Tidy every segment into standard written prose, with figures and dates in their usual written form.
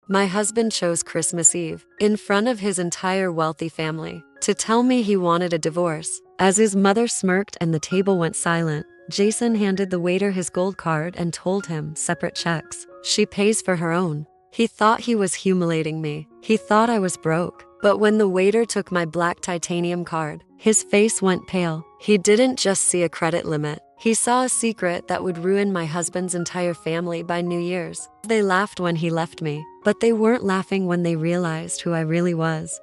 My husband chose Christmas Eve, in front of his entire wealthy family, to tell me he wanted a divorce. As his mother smirked and the table went silent, Jason handed the waiter his gold card and told him, separate checks. She pays for her own. He thought he was humiliating me. He thought I was broke. But when the waiter took my black titanium card, his face went pale. He didn't just see a credit limit. He saw a secret that would ruin my husband's entire family by New Year's. They laughed when he left me, but they weren't laughing when they realized who I really was.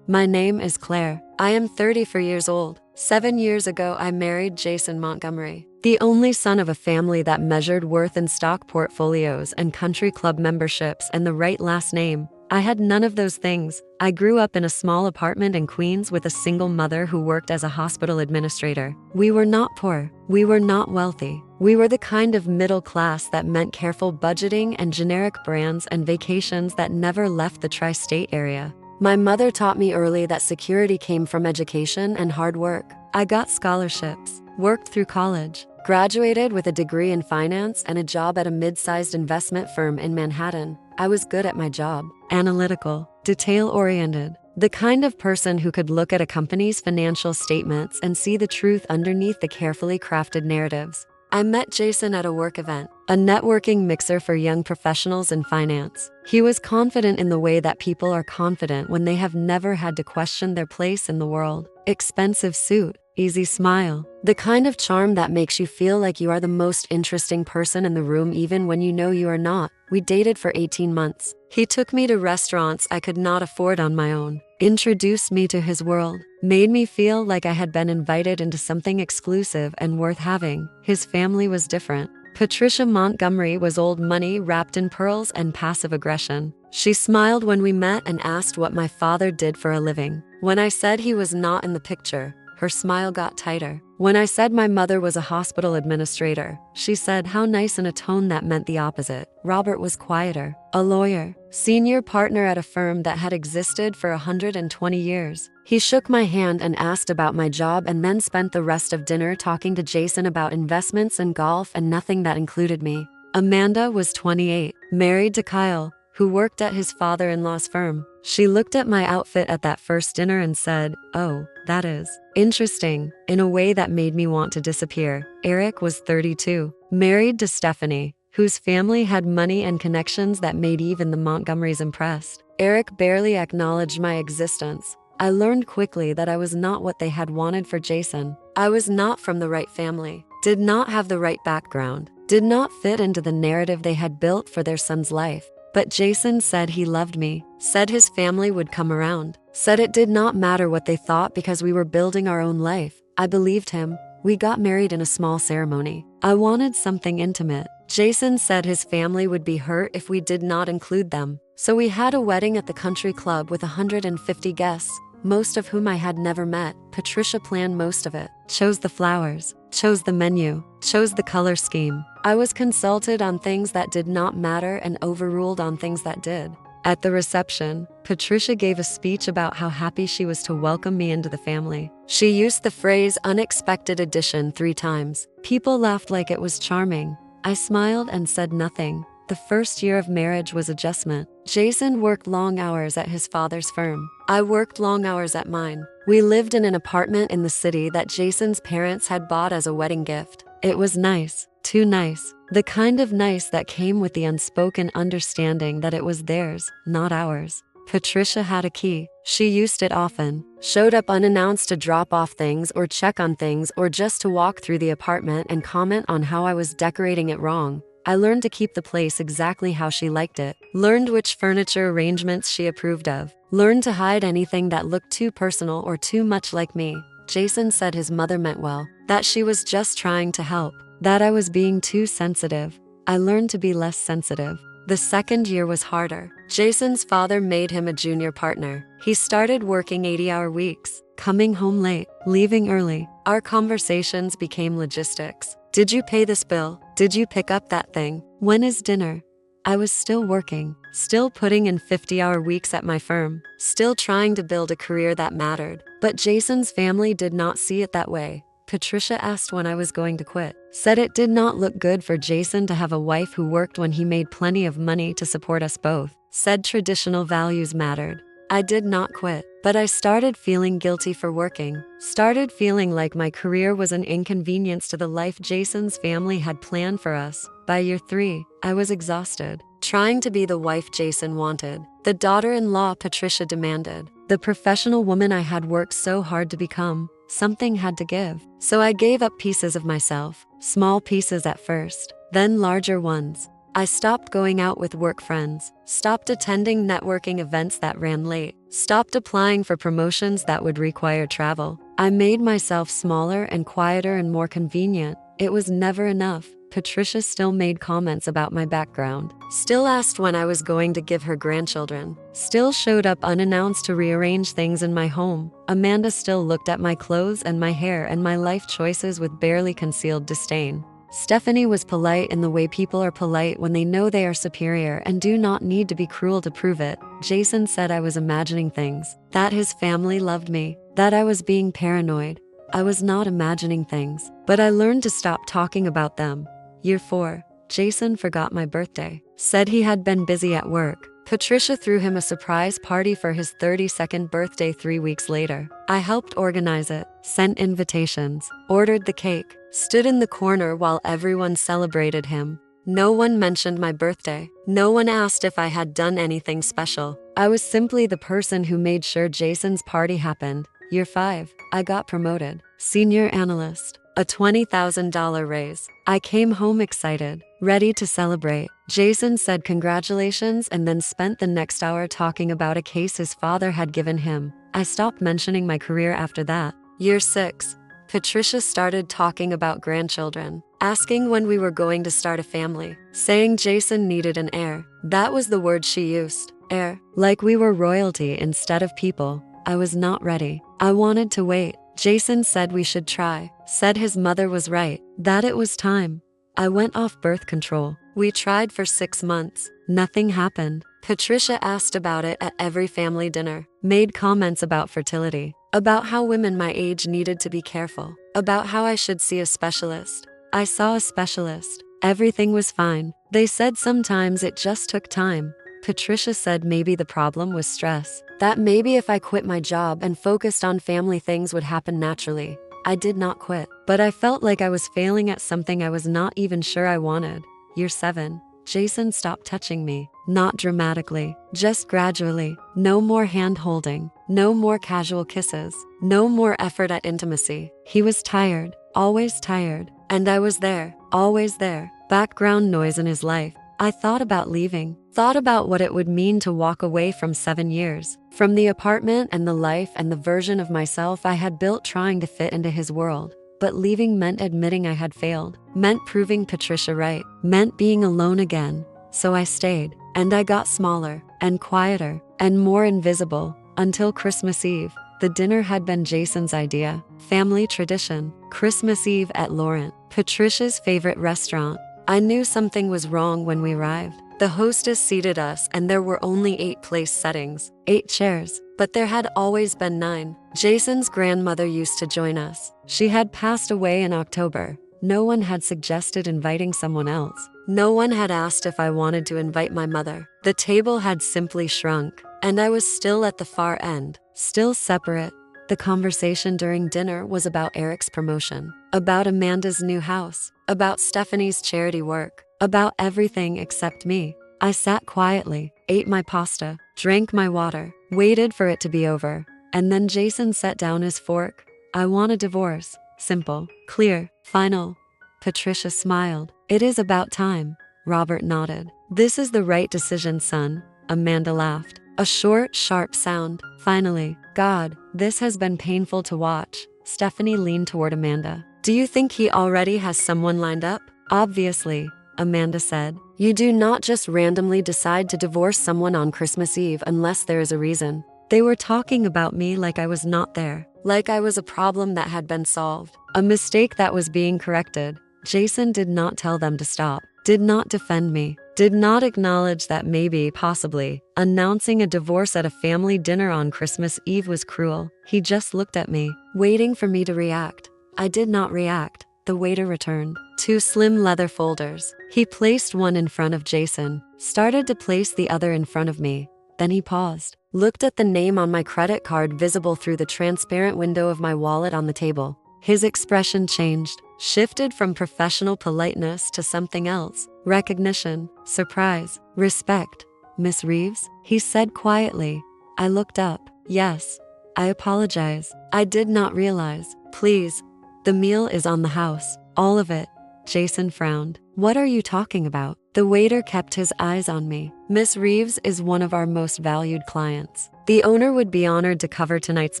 My name is Claire. I am 34 years old. 7 years ago, I married Jason Montgomery, the only son of a family that measured worth in stock portfolios and country club memberships and the right last name. I had none of those things. I grew up in a small apartment in Queens with a single mother who worked as a hospital administrator. We were not poor. We were not wealthy. We were the kind of middle class that meant careful budgeting and generic brands and vacations that never left the tri-state area. My mother taught me early that security came from education and hard work. I got scholarships, worked through college, graduated with a degree in finance and a job at a mid-sized investment firm in Manhattan. I was good at my job, analytical, detail-oriented, the kind of person who could look at a company's financial statements and see the truth underneath the carefully crafted narratives. I met Jason at a work event, a networking mixer for young professionals in finance. He was confident in the way that people are confident when they have never had to question their place in the world. Expensive suit, easy smile, the kind of charm that makes you feel like you are the most interesting person in the room even when you know you are not. We dated for 18 months. He took me to restaurants I could not afford on my own, introduced me to his world, made me feel like I had been invited into something exclusive and worth having. His family was different. Patricia Montgomery was old money wrapped in pearls and passive aggression. She smiled when we met and asked what my father did for a living. When I said he was not in the picture, her smile got tighter. When I said my mother was a hospital administrator, she said how nice, in a tone that meant the opposite. Robert was quieter, a lawyer, senior partner at a firm that had existed for 120 years. He shook my hand and asked about my job and then spent the rest of dinner talking to Jason about investments and golf and nothing that included me. Amanda was 28, married to Kyle, who worked at his father-in-law's firm. She looked at my outfit at that first dinner and said, "Oh, that is interesting," in a way that made me want to disappear. Eric was 32, married to Stephanie, whose family had money and connections that made even the Montgomerys impressed. Eric barely acknowledged my existence. I learned quickly that I was not what they had wanted for Jason. I was not from the right family, did not have the right background, did not fit into the narrative they had built for their son's life. But Jason said he loved me, said his family would come around, said it did not matter what they thought because we were building our own life. I believed him. We got married in a small ceremony. I wanted something intimate. Jason said his family would be hurt if we did not include them. So we had a wedding at the country club with 150 guests, most of whom I had never met. Patricia planned most of it, chose the flowers, chose the menu, chose the color scheme. I was consulted on things that did not matter and overruled on things that did. At the reception, Patricia gave a speech about how happy she was to welcome me into the family. She used the phrase "unexpected addition" 3 times. People laughed like it was charming. I smiled and said nothing. The first year of marriage was adjustment. Jason worked long hours at his father's firm. I worked long hours at mine. We lived in an apartment in the city that Jason's parents had bought as a wedding gift. It was nice, too nice. The kind of nice that came with the unspoken understanding that it was theirs, not ours. Patricia had a key. She used it often, showed up unannounced to drop off things or check on things or just to walk through the apartment and comment on how I was decorating it wrong. I learned to keep the place exactly how she liked it, learned which furniture arrangements she approved of, learned to hide anything that looked too personal or too much like me. Jason said his mother meant well, that she was just trying to help, that I was being too sensitive. I learned to be less sensitive. The second year was harder. Jason's father made him a junior partner. He started working 80-hour weeks, coming home late, leaving early. Our conversations became logistics. Did you pay this bill? Did you pick up that thing? When is dinner? I was still working, still putting in 50-hour weeks at my firm, still trying to build a career that mattered. But Jason's family did not see it that way. Patricia asked when I was going to quit, said it did not look good for Jason to have a wife who worked when he made plenty of money to support us both, said traditional values mattered. I did not quit, but I started feeling guilty for working, started feeling like my career was an inconvenience to the life Jason's family had planned for us. By year 3, I was exhausted, trying to be the wife Jason wanted, the daughter-in-law Patricia demanded, the professional woman I had worked so hard to become. Something had to give. So I gave up pieces of myself, small pieces at first, then larger ones. I stopped going out with work friends, stopped attending networking events that ran late, stopped applying for promotions that would require travel. I made myself smaller and quieter and more convenient. It was never enough. Patricia still made comments about my background, still asked when I was going to give her grandchildren, still showed up unannounced to rearrange things in my home. Amanda still looked at my clothes and my hair and my life choices with barely concealed disdain. Stephanie was polite in the way people are polite when they know they are superior and do not need to be cruel to prove it. Jason said I was imagining things, that his family loved me, that I was being paranoid. I was not imagining things, but I learned to stop talking about them. Year 4, Jason forgot my birthday, said he had been busy at work. Patricia threw him a surprise party for his 32nd birthday 3 weeks later. I helped organize it, sent invitations, ordered the cake, stood in the corner while everyone celebrated him. No one mentioned my birthday. No one asked if I had done anything special. I was simply the person who made sure Jason's party happened. Year 5, I got promoted, senior analyst, a $20,000 raise. I came home excited, ready to celebrate. Jason said congratulations and then spent the next hour talking about a case his father had given him. I stopped mentioning my career after that. Year 6, Patricia started talking about grandchildren, asking when we were going to start a family, saying Jason needed an heir. That was the word she used, heir, like we were royalty instead of people. I was not ready. I wanted to wait. Jason said we should try, said his mother was right, that it was time. I went off birth control. We tried for 6 months. Nothing happened. Patricia asked about it at every family dinner, made comments about fertility, about how women my age needed to be careful, about how I should see a specialist. I saw a specialist. Everything was fine. They said sometimes it just took time. Patricia said maybe the problem was stress, that maybe if I quit my job and focused on family things would happen naturally. I did not quit, but I felt like I was failing at something I was not even sure I wanted. Year 7, Jason stopped touching me, not dramatically, just gradually. No more hand holding, no more casual kisses, no more effort at intimacy. He was tired, always tired, and I was there, always there, background noise in his life. I thought about leaving, thought about what it would mean to walk away from 7 years, from the apartment and the life and the version of myself I had built trying to fit into his world. But leaving meant admitting I had failed, meant proving Patricia right, meant being alone again. So I stayed, and I got smaller, and quieter, and more invisible, until Christmas Eve. The dinner had been Jason's idea, family tradition, Christmas Eve at Laurent, Patricia's favorite restaurant. I knew something was wrong when we arrived. The hostess seated us and there were only 8 place settings, 8 chairs, but there had always been 9. Jason's grandmother used to join us. She had passed away in October. No one had suggested inviting someone else. No one had asked if I wanted to invite my mother. The table had simply shrunk, and I was still at the far end, still separate. The conversation during dinner was about Eric's promotion, about Amanda's new house, about Stephanie's charity work, about everything except me. I sat quietly, ate my pasta, drank my water, waited for it to be over, and then Jason set down his fork. I want a divorce. Simple, clear, final. Patricia smiled. It is about time. Robert nodded. This is the right decision, son. Amanda laughed. A short, sharp sound. Finally. God, this has been painful to watch. Stephanie leaned toward Amanda. Do you think he already has someone lined up? Obviously, Amanda said. You do not just randomly decide to divorce someone on Christmas Eve unless there is a reason. They were talking about me like I was not there, like I was a problem that had been solved, a mistake that was being corrected. Jason did not tell them to stop, did not defend me, did not acknowledge that maybe, possibly, announcing a divorce at a family dinner on Christmas Eve was cruel. He just looked at me, waiting for me to react. I did not react. The waiter returned. 2 slim leather folders. He placed one in front of Jason, started to place the other in front of me. Then he paused, looked at the name on my credit card visible through the transparent window of my wallet on the table. His expression changed, shifted from professional politeness to something else. Recognition, surprise, respect. Miss Reeves? He said quietly. I looked up. Yes. I apologize. I did not realize. Please. The meal is on the house. All of it. Jason frowned. What are you talking about? The waiter kept his eyes on me. Miss Reeves is one of our most valued clients. The owner would be honored to cover tonight's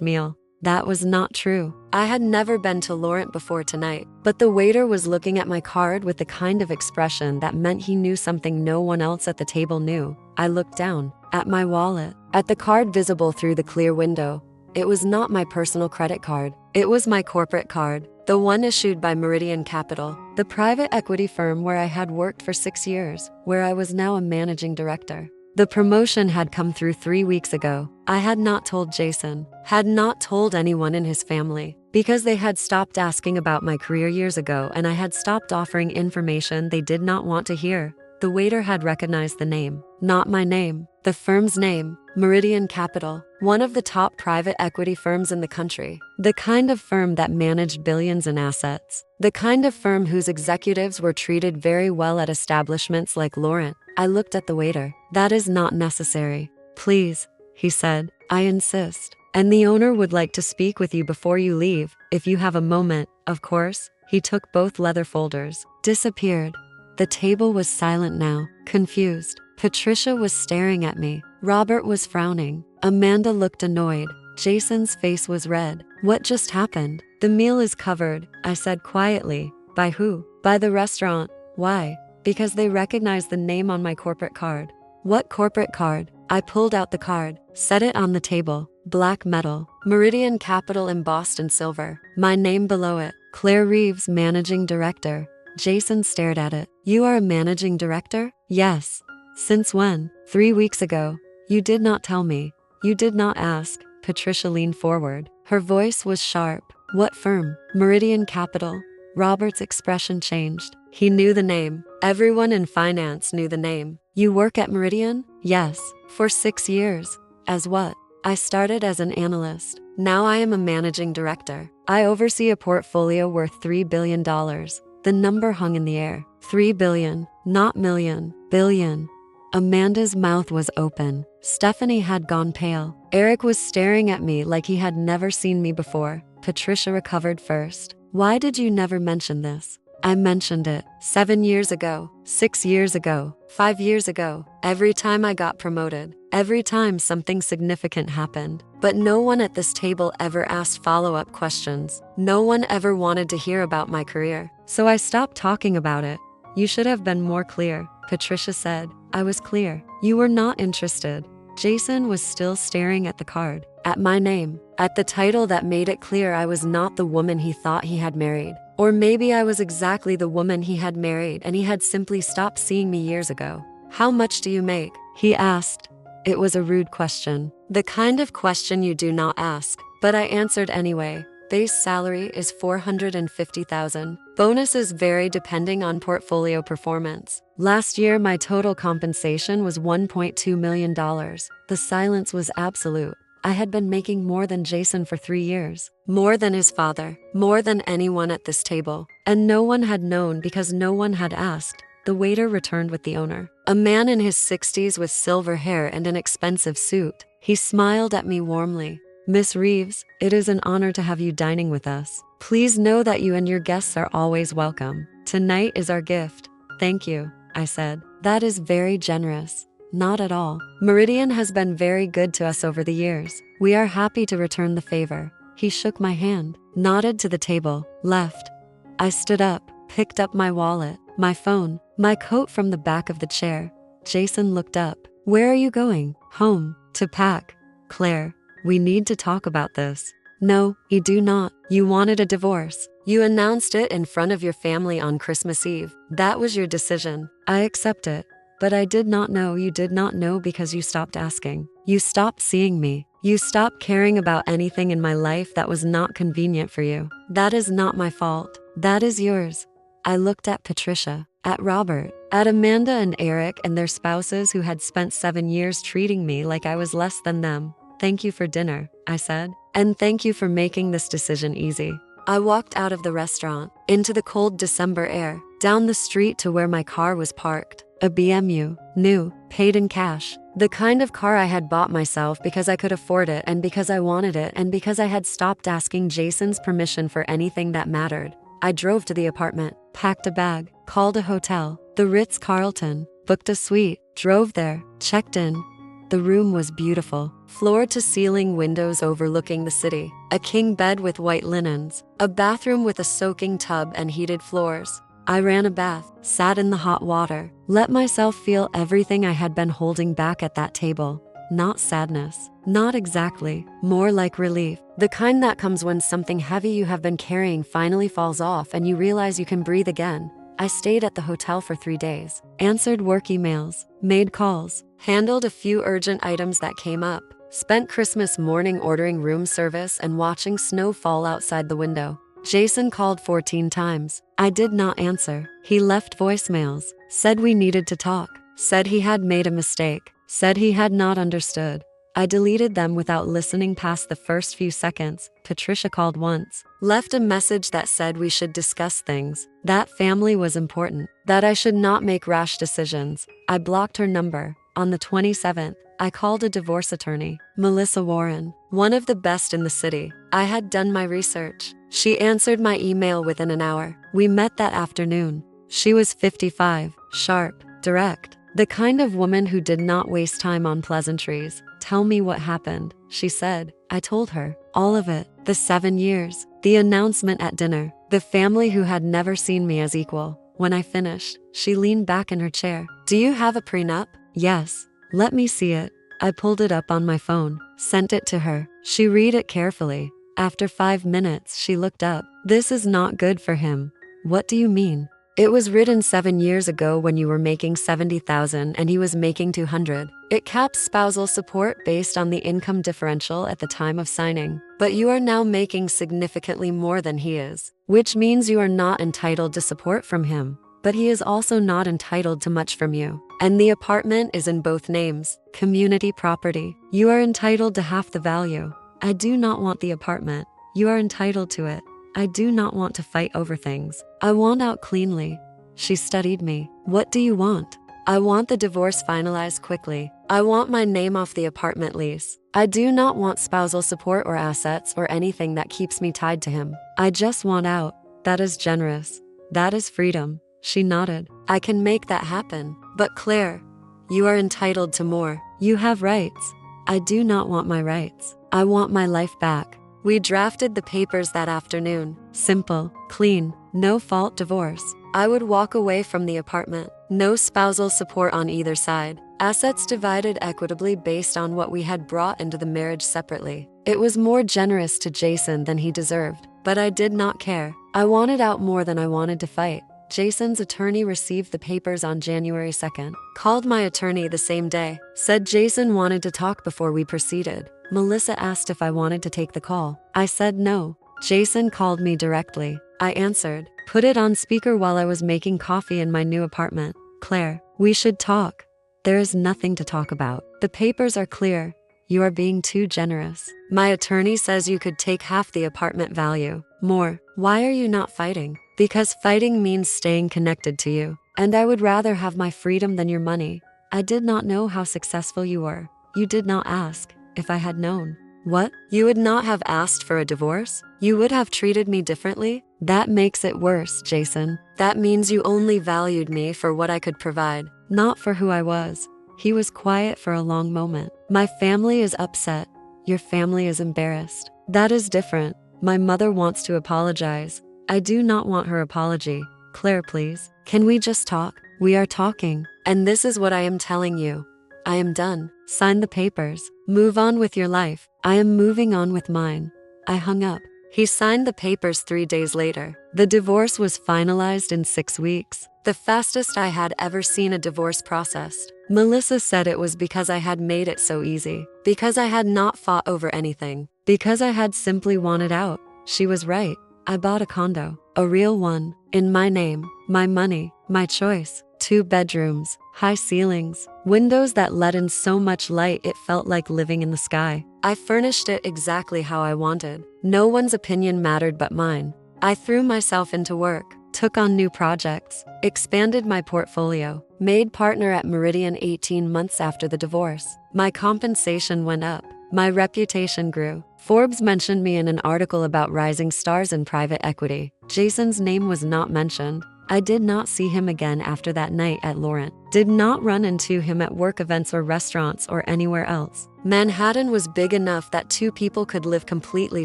meal. That was not true. I had never been to Laurent before tonight, but the waiter was looking at my card with the kind of expression that meant he knew something no one else at the table knew. I looked down, at my wallet, at the card visible through the clear window. It was not my personal credit card. It was my corporate card, the one issued by Meridian Capital, the private equity firm where I had worked for 6 years, where I was now a managing director. The promotion had come through 3 weeks ago. I had not told Jason, had not told anyone in his family, because they had stopped asking about my career years ago and I had stopped offering information they did not want to hear. The waiter had recognized the name, not my name, the firm's name, Meridian Capital, one of the top private equity firms in the country, the kind of firm that managed billions in assets, the kind of firm whose executives were treated very well at establishments like Laurent. I looked at the waiter. That is not necessary. Please, he said, I insist. And the owner would like to speak with you before you leave, if you have a moment, of course. He took both leather folders, disappeared. The table was silent now, confused. Patricia was staring at me. Robert was frowning. Amanda looked annoyed. Jason's face was red. What just happened? The meal is covered, I said quietly. By who? By the restaurant. Why? Because they recognized the name on my corporate card. What corporate card? I pulled out the card, set it on the table. Black metal, Meridian Capital embossed in silver. My name below it, Claire Reeves, Managing Director. Jason stared at it. You are a managing director? Yes. Since when? 3 weeks ago. You did not tell me. You did not ask. Patricia leaned forward. Her voice was sharp. What firm? Meridian Capital. Robert's expression changed. He knew the name. Everyone in finance knew the name. You work at Meridian? Yes. For 6 years. As what? I started as an analyst. Now I am a managing director. I oversee a portfolio worth $3 billion. The number hung in the air. 3 billion, not million, billion. Amanda's mouth was open. Stephanie had gone pale. Eric was staring at me like he had never seen me before. Patricia recovered first. Why did you never mention this? I mentioned it 7 years ago, 6 years ago, 5 years ago. Every time I got promoted, every time something significant happened. But no one at this table ever asked follow-up questions. No one ever wanted to hear about my career. So I stopped talking about it. You should have been more clear, Patricia said. I was clear. You were not interested. Jason was still staring at the card, at my name, at the title that made it clear I was not the woman he thought he had married. Or maybe I was exactly the woman he had married and he had simply stopped seeing me years ago. How much do you make? He asked. It was a rude question. The kind of question you do not ask. But I answered anyway. Base salary is $450,000. Bonuses vary depending on portfolio performance. Last year, my total compensation was $1.2 million. The silence was absolute. I had been making more than Jason for 3 years. More than his father. More than anyone at this table. And no one had known because no one had asked. The waiter returned with the owner. A man in his 60s with silver hair and an expensive suit. He smiled at me warmly. Miss Reeves, it is an honor to have you dining with us. Please know that you and your guests are always welcome. Tonight is our gift. Thank you, I said. That is very generous. Not at all. Meridian has been very good to us over the years. We are happy to return the favor. He shook my hand, nodded to the table, left. I stood up, picked up my wallet, my phone, my coat from the back of the chair. Jason looked up. Where are you going? Home. To pack. Claire, we need to talk about this. No, you do not. You wanted a divorce. You announced it in front of your family on Christmas Eve. That was your decision. I accept it. But I did not know you did not know because you stopped asking. You stopped seeing me. You stopped caring about anything in my life that was not convenient for you. That is not my fault. That is yours. I looked at Patricia, at Robert, at Amanda and Eric and their spouses who had spent 7 years treating me like I was less than them. "Thank you for dinner," I said, "and thank you for making this decision easy." I walked out of the restaurant, into the cold December air, down the street to where my car was parked. A BMW, new, paid in cash. The kind of car I had bought myself because I could afford it and because I wanted it and because I had stopped asking Jason's permission for anything that mattered. I drove to the apartment, packed a bag, called a hotel, the Ritz-Carlton, booked a suite, drove there, checked in. The room was beautiful, floor-to-ceiling windows overlooking the city, a king bed with white linens, a bathroom with a soaking tub and heated floors. I ran a bath, sat in the hot water, let myself feel everything I had been holding back at that table. Not sadness, not exactly, more like relief. The kind that comes when something heavy you have been carrying finally falls off and you realize you can breathe again. I stayed at the hotel for 3 days, answered work emails, made calls, handled a few urgent items that came up, spent Christmas morning ordering room service and watching snow fall outside the window. Jason called 14 times. I did not answer. He left voicemails, said we needed to talk, said he had made a mistake, said he had not understood. I deleted them without listening past the first few seconds. Patricia called once, left a message that said we should discuss things, that family was important, that I should not make rash decisions. I blocked her number. On the 27th, I called a divorce attorney, Melissa Warren, one of the best in the city. I had done my research. She answered my email within an hour. We met that afternoon. She was 55, sharp, direct, the kind of woman who did not waste time on pleasantries. "Tell me what happened," she said. I told her, all of it, the 7 years, the announcement at dinner, the family who had never seen me as equal. When I finished, she leaned back in her chair. "Do you have a prenup?" "Yes." "Let me see it." I pulled it up on my phone, sent it to her. She read it carefully. After 5 minutes, she looked up. "This is not good for him." "What do you mean?" "It was written 7 years ago when you were making 70,000 and he was making 200. It caps spousal support based on the income differential at the time of signing. But you are now making significantly more than he is, which means you are not entitled to support from him. But he is also not entitled to much from you. And the apartment is in both names, community property. You are entitled to half the value. I do not want the apartment. You are entitled to it. I do not want to fight over things. I want out cleanly." She studied me. "What do you want?" "I want the divorce finalized quickly. I want my name off the apartment lease. I do not want spousal support or assets or anything that keeps me tied to him. I just want out." "That is generous. That is freedom." She nodded. "I can make that happen. But Claire, you are entitled to more. You have rights." "I do not want my rights. I want my life back." We drafted the papers that afternoon. Simple, clean, no fault divorce. I would walk away from the apartment. No spousal support on either side. Assets divided equitably based on what we had brought into the marriage separately. It was more generous to Jason than he deserved, but I did not care. I wanted out more than I wanted to fight. Jason's attorney received the papers on January 2nd, called my attorney the same day, said Jason wanted to talk before we proceeded. Melissa asked if I wanted to take the call. I said no. Jason called me directly. I answered, put it on speaker while I was making coffee in my new apartment. "Claire, we should talk." "There is nothing to talk about. The papers are clear. You are being too generous. My attorney says you could take half the apartment value. More. Why are you not fighting?" "Because fighting means staying connected to you. And I would rather have my freedom than your money." "I did not know how successful you were. You did not ask. If I had known." "What? You would not have asked for a divorce? You would have treated me differently?" "That makes it worse, Jason. That means you only valued me for what I could provide, not for who I was." He was quiet for a long moment. "My family is upset. Your family is embarrassed. That is different. My mother wants to apologize. I do not want her apology. Claire, please. Can we just talk? We are talking. And this is what I am telling you. I am done. Sign the papers. Move on with your life. I am moving on with mine." I hung up. He signed the papers 3 days later. The divorce was finalized in 6 weeks. The fastest I had ever seen a divorce processed. Melissa said it was because I had made it so easy. Because I had not fought over anything. Because I had simply wanted out. She was right. I bought a condo, a real one, in my name, my money, my choice. 2 bedrooms, high ceilings, windows that let in so much light it felt like living in the sky. I furnished it exactly how I wanted. No one's opinion mattered but mine. I threw myself into work, took on new projects, expanded my portfolio, made partner at Meridian 18 months after the divorce. My compensation went up. My reputation grew. Forbes mentioned me in an article about rising stars in private equity. Jason's name was not mentioned. I did not see him again after that night at Laurent. Did not run into him at work events or restaurants or anywhere else. Manhattan was big enough that 2 people could live completely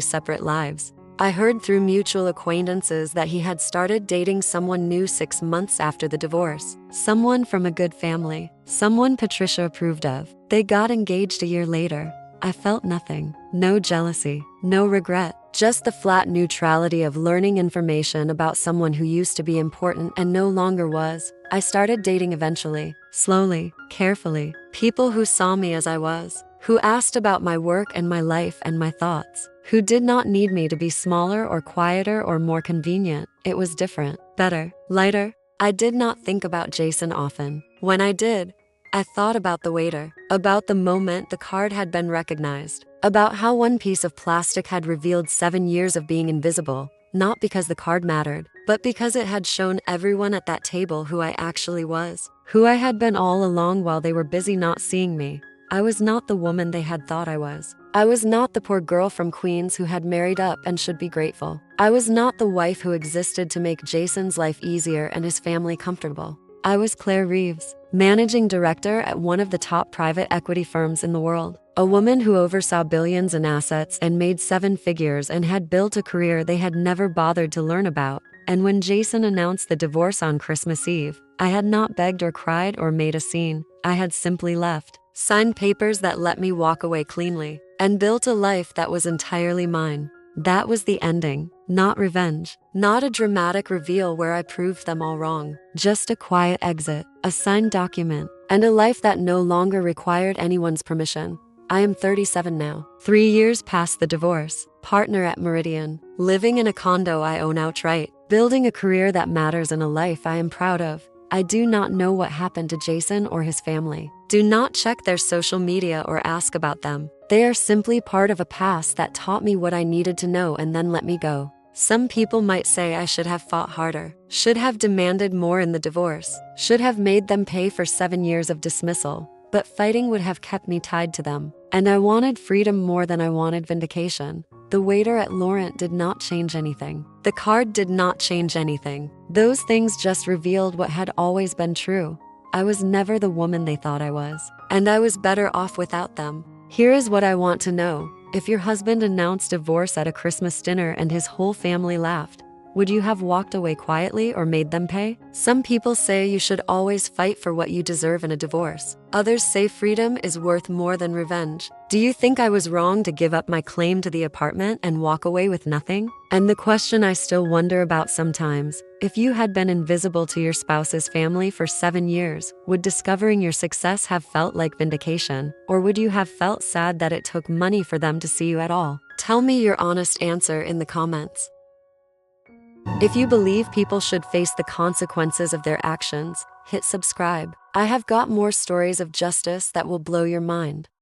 separate lives. I heard through mutual acquaintances that he had started dating someone new 6 months after the divorce. Someone from a good family. Someone Patricia approved of. They got engaged a year later. I felt nothing. No jealousy. No regret. Just the flat neutrality of learning information about someone who used to be important and no longer was. I started dating eventually. Slowly. Carefully. People who saw me as I was. Who asked about my work and my life and my thoughts. Who did not need me to be smaller or quieter or more convenient. It was different. Better. Lighter. I did not think about Jason often. When I did, I thought about the waiter, about the moment the card had been recognized, about how one piece of plastic had revealed 7 years of being invisible, not because the card mattered, but because it had shown everyone at that table who I actually was, who I had been all along while they were busy not seeing me. I was not the woman they had thought I was. I was not the poor girl from Queens who had married up and should be grateful. I was not the wife who existed to make Jason's life easier and his family comfortable. I was Claire Reeves, managing director at one of the top private equity firms in the world. A woman who oversaw billions in assets and made 7 figures and had built a career they had never bothered to learn about. And when Jason announced the divorce on Christmas Eve, I had not begged or cried or made a scene. I had simply left, signed papers that let me walk away cleanly, and built a life that was entirely mine. That was the ending, not revenge, not a dramatic reveal where I proved them all wrong. Just a quiet exit, a signed document, and a life that no longer required anyone's permission. I am 37 now, 3 years past the divorce, partner at Meridian, living in a condo I own outright, building a career that matters and a life I am proud of. I do not know what happened to Jason or his family. Do not check their social media or ask about them. They are simply part of a past that taught me what I needed to know and then let me go. Some people might say I should have fought harder, should have demanded more in the divorce, should have made them pay for 7 years of dismissal, but fighting would have kept me tied to them. And I wanted freedom more than I wanted vindication. The waiter at Laurent did not change anything. The card did not change anything. Those things just revealed what had always been true. I was never the woman they thought I was, and I was better off without them. Here is what I want to know. If your husband announced divorce at a Christmas dinner and his whole family laughed, would you have walked away quietly or made them pay? Some people say you should always fight for what you deserve in a divorce. Others say freedom is worth more than revenge. Do you think I was wrong to give up my claim to the apartment and walk away with nothing? And the question I still wonder about sometimes, if you had been invisible to your spouse's family for 7 years, would discovering your success have felt like vindication? Or would you have felt sad that it took money for them to see you at all? Tell me your honest answer in the comments. If you believe people should face the consequences of their actions, hit subscribe. I have got more stories of justice that will blow your mind.